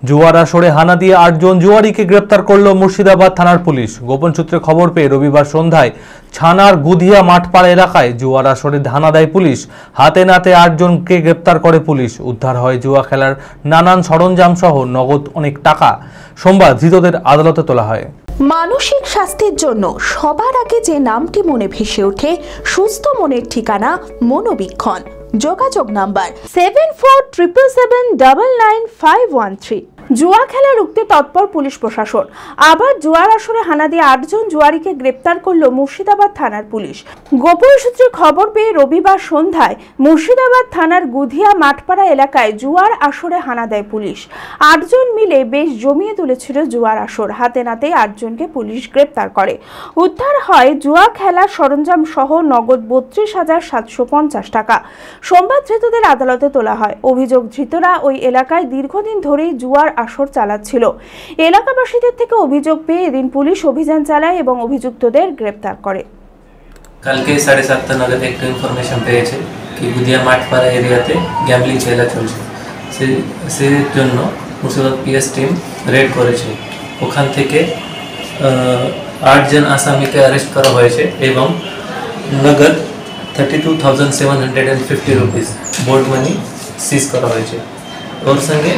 জুয়ার আসরে হানা দিয়ে 8 জন জুয়ারিকে গ্রেপ্তার করল মুর্শিদাবাদ থানার পুলিশ। গোপন সূত্রে খবর পেয়ে রবিবার সন্ধ্যায় ছানার গুধিয়া মাঠপাড়া এলাকায় জুয়ার আসরে হানা দেয় পুলিশ। হাতে নাতে 8 জনকে গ্রেপ্তার করে পুলিশ। উদ্ধার হয় জুয়া খেলার নানান সরঞ্জাম সহ নগদ অনেক টাকা। সোমবার ধৃতদের আদালতে তোলা হয়। মানসিক স্বাস্থ্যের জন্য সবার আগে যে নামটি মনে ভেসে ওঠে, সুস্থ মনের ঠিকানা মনোবীক্ষণ। যোগাযোগ নাম্বার 7477799513। জুয়া খেলা রুখতে তৎপর পুলিশ প্রশাসন। আবার জুয়ার আসরে হানা দিয়ে 8 জন জুয়ারিকে গ্রেপ্তার করল মুর্শিদাবাদ থানার পুলিশ। গোপন সূত্রে খবর পেয়ে রবিবার সন্ধ্যায় মুর্শিদাবাদ থানার গুধিয়া মাঠপাড়া এলাকায় জুয়ার আসরে হানা দেয় পুলিশ। 8 জন মিলে বেশ জমিয়ে তুলেছিল জুয়ার আসর। হাতে নাতে 8 জনকে পুলিশ গ্রেপ্তার করে। উদ্ধার হয় জুয়া খেলার সরঞ্জাম সহ নগদ 32,750 টাকা। সোমবার ধৃতদের আদালতে তোলা হয়। অভিযোগ, ধৃতরা ওই এলাকায় দীর্ঘদিন ধরেই জুয়ার আসর চালাচ্ছিল। এলাকাবাসীদের থেকে অভিযোগ পেয়ে এদিন পুলিশ অভিযান চালায় এবং অভিযুক্তদের গ্রেপ্তার করে। কালকে 7:30 নাগাদ একটা ইনফরমেশন পেয়েছে কি গুদিয়া মাঠপাড়া এরিয়াতে গ্যাম্বলিং খেলা চলছে। সেই জন্য মুর্শিদাবাদ পিএস টিম রেড করেছে। ওখান থেকে 8 জন আসামিকে অ্যারেস্ট করা হয়েছে এবং নগদ 32,750 রুপিস বোর্ড মানি সিজ করা হয়েছে। ওর সঙ্গে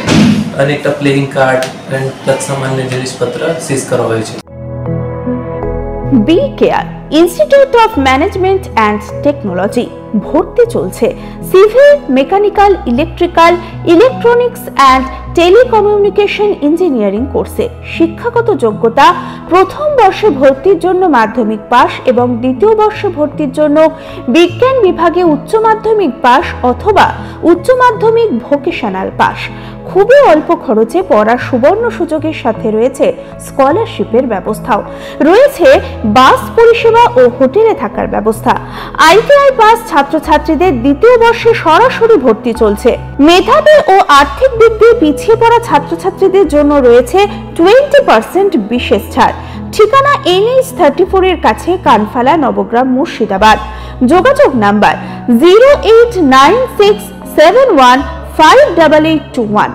অনেকটা প্লেইং কার্ড এন্ড তৎসামান্য জিনিসপত্র সিজ করা হয়েছে। B Care Institute of Management and Technology ভর্তি চলছে civil, mechanical, electrical, electronics and telecommunication engineering কোর্সে। শিক্ষাগত যোগ্যতা: প্রথম বর্ষে ভর্তির জন্য মাধ্যমিক পাস এবং দ্বিতীয় বর্ষে ভর্তির জন্য বিজ্ঞান বিভাগে উচ্চ মাধ্যমিক পাস অথবা উচ্চ মাধ্যমিক ভোকেশনাল পাস। খুবই অল্প খরচে পড়ার সুবর্ণ সুযোগের সাথে রয়েছে স্কলারশিপের ব্যবস্থাও। রয়েছে বাস পরিষেবা ও হোটেলে থাকার ব্যবস্থা। আইটিআই পাস ছাত্রছাত্রীদের দ্বিতীয় বর্ষে সরাসরি ভর্তি চলছে। মেধাবী ও আর্থিক দিক দিয়ে পিছিয়ে পড়া ছাত্রছাত্রীদের জন্য রয়েছে 20% বিশেষ ছাড়। ঠিকানা NH 34 এর কাছে, কানফালা, নবগ্রাম, মুর্শিদাবাদ। যোগাযোগ নাম্বার 0896715821।